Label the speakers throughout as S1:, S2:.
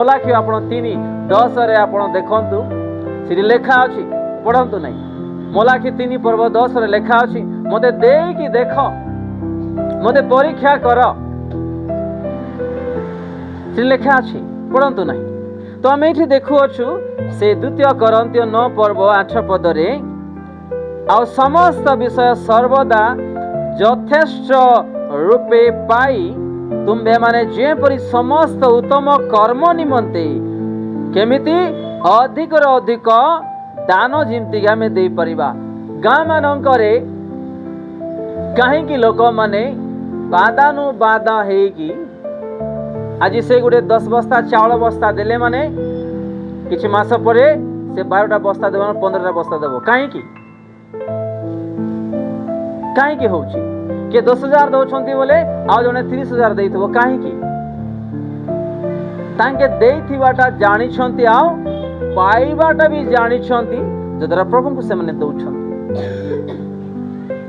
S1: ମଲାଖି ଆପଣ 3:10 ଆପଣ ଦେଖନ୍ତୁ, ସେଠି ଲେଖା ଅଛି, ପଢନ୍ତୁ ନାହିଁ। ମଲାଖି 3:10 ଲେଖା ଅଛି, ମତେ ଦେଇକି ଦେଖ, ମତେ ପରୀକ୍ଷା କର, ସେଠି ଲେଖା ଅଛି, ପଢନ୍ତୁ ନାହିଁ। ତ ଆମେ ଏଠି ଦେଖୁଅଛୁ ସେ 2 କରନ୍ଥୀୟ 9:8 ଆଉ ସମସ୍ତ ବିଷୟ ସର୍ବଦା ଯଥେଷ୍ଟ ରୂପେ ପାଇ ତୁମ୍ଭେ ମାନେ ଯେପରି ସମସ୍ତ ଉତ୍ତମ କର୍ମ ନିମନ୍ତେ କେମିତି ଅଧିକରୁ ଅଧିକ ଦାନ ଯେମିତିକି ଆମେ ଦେଇପାରିବା। ଗାଁ ମାନଙ୍କରେ କାହିଁକି ଲୋକମାନେ ବାଦାନୁବାଦ ହେଇକି ଆଜି ସେ ଗୋଟେ 10 ବସ୍ତା ଚାଉଳ ବସ୍ତା ଦେଲେ ମାନେ କିଛି ମାସ ପରେ ସେ 12ଟା ବସ୍ତା ଦେବ, 15ଟା ବସ୍ତା ଦେବ। କାହିଁକି କାହିଁକି ହଉଛି? କିଏ 10,000 ଦଉଛନ୍ତି ବୋଲେ ଆଉ ଜଣେ 30,000 ଦେଇଥିବ। କାହିଁକି? ତାଙ୍କେ ଦେଇଥିବାଟା ଜାଣିଛନ୍ତି ଆଉ ପାଇବାଟା ବି ଜାଣିଛନ୍ତି, ଯଦ୍ୱାରା ପ୍ରଭୁଙ୍କୁ ସେମାନେ ଦଉଛନ୍ତି।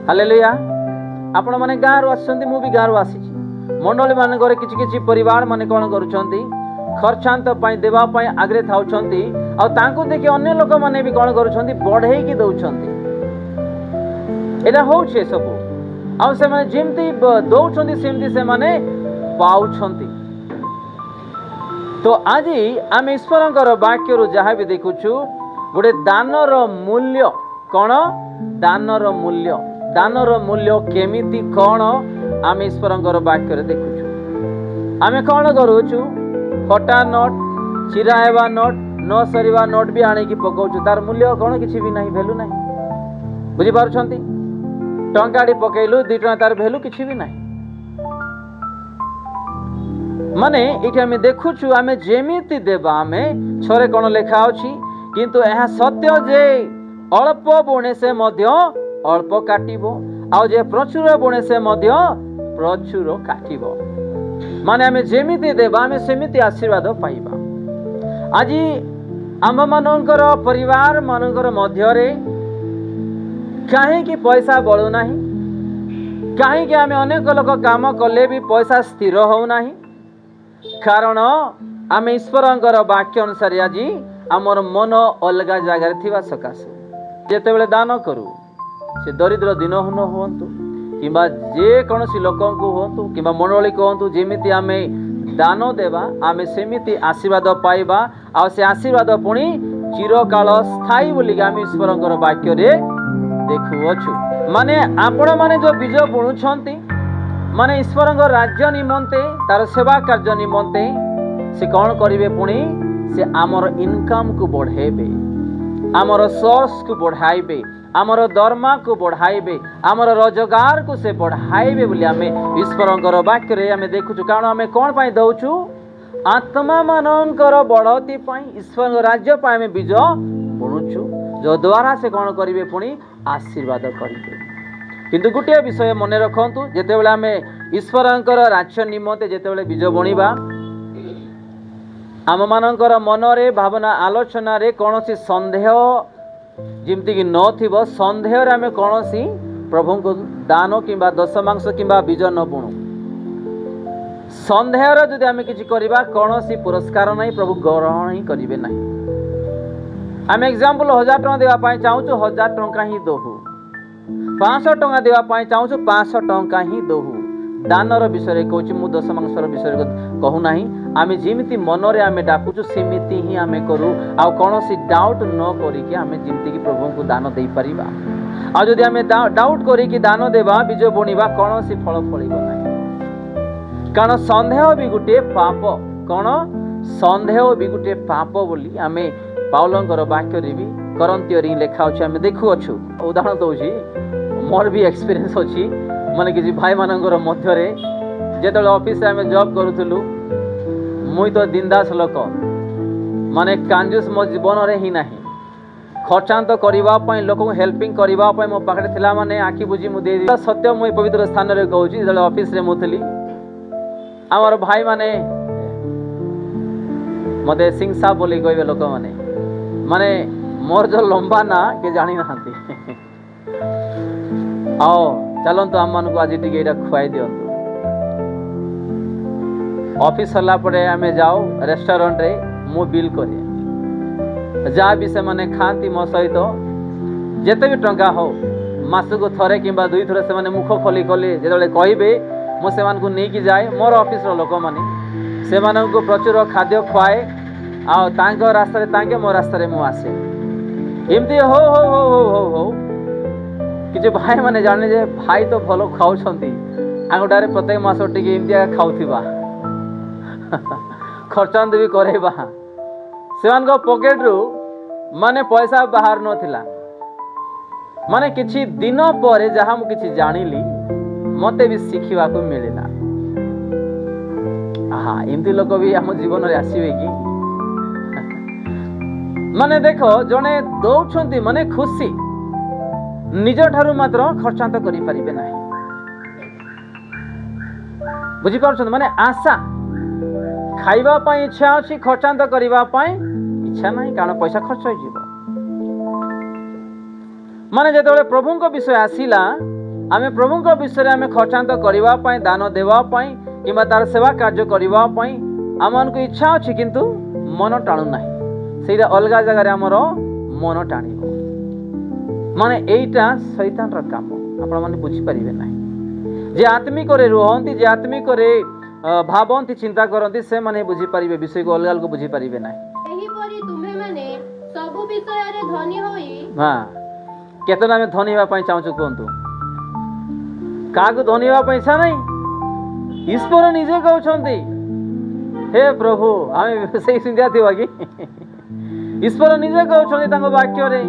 S1: ହାଲେଲୁୟା। ଆପଣ ମାନେ ଗାଁରୁ ଆସିଛନ୍ତି, ମୁଁ ବି ଗାଁରୁ ଆସିଛି। ମଣ୍ଡଳୀ ମାନଙ୍କରେ କିଛି କିଛି ପରିବାର ମାନେ କ'ଣ କରୁଛନ୍ତି, ଖର୍ଚ୍ଚାନ୍ତ ପାଇଁ ଦେବା ପାଇଁ ଆଗରେ ଥାଉଛନ୍ତି, ଆଉ ତାଙ୍କୁ ଦେଖି ଅନ୍ୟ ଲୋକମାନେ ବି କ'ଣ କରୁଛନ୍ତି, ବଢେଇକି ଦଉଛନ୍ତି। ଏଇଟା ହଉଛି ଏସବୁ। ଆଉ ସେମାନେ ଯେମିତି ଦଉଛନ୍ତି ସେମିତି ସେମାନେ ପାଉଛନ୍ତି। ତ ଆଜି ଆମେ ଈଶ୍ୱରଙ୍କର ବାକ୍ୟରୁ ଯାହା ବି ଦେଖୁଛୁ, ଗୋଟେ ଦାନର ମୂଲ୍ୟ କ'ଣ? ଦାନର ମୂଲ୍ୟ, ଦାନର ମୂଲ୍ୟ କେମିତି କ'ଣ ଆମେ ଈଶ୍ୱରଙ୍କର ବାକ୍ୟରେ ଦେଖୁଛୁ। ଆମେ କ'ଣ କରୁଛୁ? ଫଟା ନୋଟ, ଚିରା ହେବା ନୋଟ, ନ ସରିବା ନୋଟ ବି ଆଣିକି ପକାଉଛୁ। ତାର ମୂଲ୍ୟ କ'ଣ? କିଛି ବି ନାହିଁ, ଭ୍ୟାଲୁ ନାହିଁ। ବୁଝିପାରୁଛନ୍ତି? ଟଙ୍କାଟି ପକେଇଲୁ, 2 ଟଙ୍କା, ତାର ଭ୍ୟାଲୁ କିଛି ବି ନାହିଁ। ମାନେ ଏଠି ଆମେ ଦେଖୁଛୁ, ଆମେ ଯେମିତି ଦେବା, ଆମେ ଛରେ କ'ଣ ଲେଖା ଅଛି, କିନ୍ତୁ ଏହା ସତ୍ୟ ଯେ ଅଳ୍ପ ବୁଣେ ସେ ମଧ୍ୟ ଅଳ୍ପ କାଟିବ, ଆଉ ଯେ ପ୍ରଚୁର ବୁଣେ ସେ ମଧ୍ୟ ପ୍ରଚୁର କାଟିବ। ମାନେ ଆମେ ଯେମିତି ଦେବା ଆମେ ସେମିତି ଆଶୀର୍ବାଦ ପାଇବା। ଆଜି ଆମମାନଙ୍କର ପରିବାର ମାନଙ୍କର ମଧ୍ୟରେ କାହିଁକି ପଇସା ବଳୁନାହିଁ? କାହିଁକି ଆମେ ଅନେକ ଲୋକ କାମ କଲେ ବି ପଇସା ସ୍ଥିର ହଉନାହିଁ? କାରଣ ଆମେ ଈଶ୍ୱରଙ୍କର ବାକ୍ୟ ଅନୁସାରେ ଆଜି ଆମର ମନ ଅଲଗା ଜାଗାରେ ଥିବା ସକାଶେ ଯେତେବେଳେ ଦାନ କରୁ, ସେ ଦରିଦ୍ର ଦିନ ହୁଅନ୍ତୁ କିମ୍ବା ଯେକୌଣସି ଲୋକଙ୍କୁ ହୁଅନ୍ତୁ କିମ୍ବା ମଣ୍ଡଳୀକୁ ହୁଅନ୍ତୁ, ଯେମିତି ଆମେ ଦାନ ଦେବା ଆମେ ସେମିତି ଆଶୀର୍ବାଦ ପାଇବା। ଆଉ ସେ ଆଶୀର୍ବାଦ ପୁଣି ଚିରକାଳ ସ୍ଥାୟୀ ବୋଲିକି ଆମେ ଈଶ୍ୱରଙ୍କର ବାକ୍ୟରେ ଦେଖୁଅଛୁ। ମାନେ ଆପଣମାନେ ଯେଉଁ ବୀଜ ବୁଣୁଛନ୍ତି, ମାନେ ଈଶ୍ୱରଙ୍କ ରାଜ୍ୟ ନିମନ୍ତେ, ତାର ସେବା କାର୍ଯ୍ୟ ନିମନ୍ତେ ସେ କ'ଣ କରିବେ? ପୁଣି ସେ ଆମର ଇନକମ୍କୁ ବଢ଼ାଇବେ, ଆମର ସୋର୍ସକୁ ବଢ଼ାଇବେ, ଆମର ଦରମାକୁ ବଢ଼ାଇବେ, ଆମର ରୋଜଗାରକୁ ସେ ବଢ଼ାଇବେ ବୋଲି ଆମେ ଈଶ୍ୱରଙ୍କର ବାକ୍ୟରେ ଆମେ ଦେଖୁଛୁ। କାରଣ ଆମେ କ'ଣ ପାଇଁ ଦେଉଛୁ? ଆତ୍ମାମାନଙ୍କର ବଢ଼ତି ପାଇଁ, ଈଶ୍ୱରଙ୍କ ରାଜ୍ୟ ପାଇଁ ଆମେ ବୀଜ ବୁଣୁଛୁ, ଯଦ୍ୱାରା ସେ କ'ଣ କରିବେ? ପୁଣି ଆଶୀର୍ବାଦ କରିବେ। କିନ୍ତୁ ଗୋଟିଏ ବିଷୟ ମନେ ରଖନ୍ତୁ, ଯେତେବେଳେ ଆମେ ଈଶ୍ୱରଙ୍କର ରାଜ୍ୟ ନିମନ୍ତେ ଯେତେବେଳେ ବୀଜ ବୁଣିବା, ଆମମାନଙ୍କର ମନରେ ଭାବନା ଆଲୋଚନାରେ କୌଣସି ସନ୍ଦେହ ଯେମିତିକି ନଥିବ। ସନ୍ଦେହରେ ଆମେ କୌଣସି ପ୍ରଭୁଙ୍କୁ ଦାନ କିମ୍ବା ଦଶମାଂଶ କିମ୍ବା ବୀଜ ନ ବୁଣୁ। ସନ୍ଦେହରେ ଯଦି ଆମେ କିଛି କରିବା, କୌଣସି ପୁରସ୍କାର ନାହିଁ, ପ୍ରଭୁ ଗ୍ରହଣ ହିଁ କରିବେ ନାହିଁ। ଆମେ ଏକ୍ସାମ୍ପଲ 1000 ଟଙ୍କା ଦେବା ପାଇଁ ଚାହୁଁଛୁ, 1000 ଟଙ୍କା ହିଁ ଦଉ। 500 ଟଙ୍କା ଦେବା ପାଇଁ ଚାହୁଁଛୁ, 500 ଟଙ୍କା ହିଁ ଦଉ। ଦାନର ବିଷୟରେ କହୁଛି, ମୁଁ ଦଶମାଂଶର ବିଷୟରେ କହୁନାହିଁ। ଆମେ ଯେମିତି ମନରେ ଆମେ ଡାକୁଛୁ ସେମିତି ହିଁ ଆମେ କରୁ, ଆଉ କୌଣସି ଡାଉଟ୍ ନ କରିକି ଆମେ ଯେମିତିକି ପ୍ରଭୁଙ୍କୁ ଦାନ ଦେଇପାରିବା। ଆଉ ଯଦି ଆମେ ଡାଉଟ୍ କରିକି ଦାନ ଦେବା, ବୀଜ ବୁଣିବା, କୌଣସି ଫଳ ଫଳିବ ନାହିଁ। କାରଣ ସନ୍ଦେହ ବି ଗୋଟିଏ ପାପ। କ'ଣ? ସନ୍ଦେହ ବି ଗୋଟିଏ ପାପ ବୋଲି ଆମେ ପାଉଲଙ୍କର ବାକ୍ୟରେ ବି କରନ୍ତୀୟରେ ହିଁ ଲେଖା ଅଛି, ଆମେ ଦେଖୁଅଛୁ। ଉଦାହରଣ ଦେଉଛି, ମୋର ବି ଏକ୍ସପିରିଏନ୍ସ ଅଛି। ମାନେ କିଛି ଭାଇମାନଙ୍କର ମଧ୍ୟରେ ଯେତେବେଳେ ଅଫିସରେ ଆମେ ଜବ୍ କରୁଥିଲୁ, ମୁଇଁ ତ ଦିନଦାସ ଲୋକ, ମାନେ କାଞ୍ଜୁସ ମୋ ଜୀବନରେ ହିଁ ନାହିଁ। ଖର୍ଚ୍ଚାନ୍ତ କରିବା ପାଇଁ, ଲୋକଙ୍କୁ ହେଲ୍ପିଂ କରିବା ପାଇଁ ମୋ ପାଖରେ ଥିଲା ମାନେ ଆଖି ବୁଝି ମୁଁ ଦେଇଦେବି। ସତ୍ୟ, ମୁଁ ଏ ପବିତ୍ର ସ୍ଥାନରେ କହୁଛି, ଯେତେବେଳେ ଅଫିସରେ ମୁଁ ଥିଲି, ଆମର ଭାଇମାନେ ମୋତେ ସିଂ ସାହବ ବୋଲି କହିବେ ଲୋକମାନେ। ମାନେ ମୋର ଯେଉଁ ଲମ୍ବା ନା କିଏ ଜାଣିନାହାନ୍ତି। ଆଉ ଚାଲନ୍ତୁ ଆମମାନଙ୍କୁ ଆଜି ଟିକେ ଏଇଟା ଖୁଆଇ ଦିଅନ୍ତୁ। ऑफिस सरला परे आमे जाओ रेस्टोरेंट रे मु बिल करे जहाँ भी से माने खाती मो सहित जेते भी टंका हो मासको थरे किंबा दुई थरे से माने मुख खोली खोली जेतले कहिबे मो सेमान को नहीं की जाए मोर ऑफिस रो लोक माने सेमान को प्रचुर खाद्य खुआए आ तांको रास्ता रे तांके मो रास्ता रे मु आसे एमती हो हो हो हो हो हो कि भाई माने जाने जे भाई तो भलो खाऊ छंती आंगुटारे प्रत्येक मास टिके एमती खाउथिबा खर्चांत भी करेबा सेमान को पॉकेट रू माने पैसा बाहर न थिला माने किछि दिन पर जहाँ मु किछि जानिली मते भी शिखिबा को मिलिला आहा एमती लोक भी हम जीवन रे आसीबे कि माने देखो जने दौछंती माने खुशी निज ठारू मात्र खर्चांत करि परिबे नाही बुझी पारछन माने आशा खाइबा पाई इच्छा अछि खर्चांत करिबा पाई इच्छा नहीं कारण पैसा खर्च हो जीव माने जेतबेले प्रभु को विषय आसीला आमे प्रभु को विषय आमे खर्चांत करिबा पाई दान देबा पाई किबा तार सेवा कार्य करिबा पाई आमन को इच्छा अछि किंतु मन टाणु नाही सेटा अलगा जगह रे हमरो मन टाणिबो माने एइटा शैतान र काम आपण माने बुझी परिबे नाही जे आत्मिक रे रहंती जे आत्मिक रे भावंती चिंता करंती से माने बुझी परिबे विषय को अलगा को बुझी परिबे नाही
S2: एही परी तुम्हे माने सब विषय रे धनी होई
S1: हां केतना में धनी हेबा पई चाहू कोंतु कागु धनी हेबा पैसा नहीं ईश्वर निजे कहउछंती हे प्रभु आमे सही सिंधिया थिबा कि ईश्वर निजे कहउछंती तांको वाक्य रे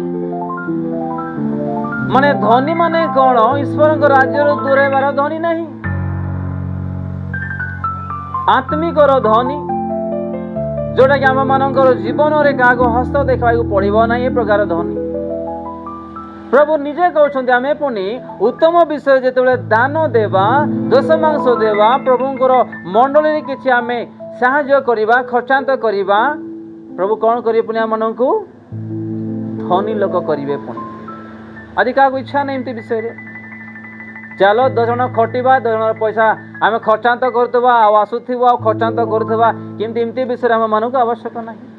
S1: माने धनी माने कोन ईश्वर को राज्य रो दूरे बार धनी नहीं आत्मिक रो धनी जोटा कि आम मानकर जीवन रे कागो हस्त देखा पड़ो ना ये प्रकार धनी प्रभु निजे कहते आम पुणी उत्तम विषय जिते दान देवा दशमांश देवा प्रभुंर मंडली किसी आम साहाय्य करवा खर्चांत करवा प्रभु कौन करेंगे पुणी आम को धनी लोक करेंगे पुणी आज क्या इच्छा नहीं एमती विषय चलो 10 जन खटिबा 10 जन पैसा आम खर्चांत करथबा आ आसुथिबा खर्चांत करथबा किंतु एमती विषय आम मानक आवश्यक नहीं।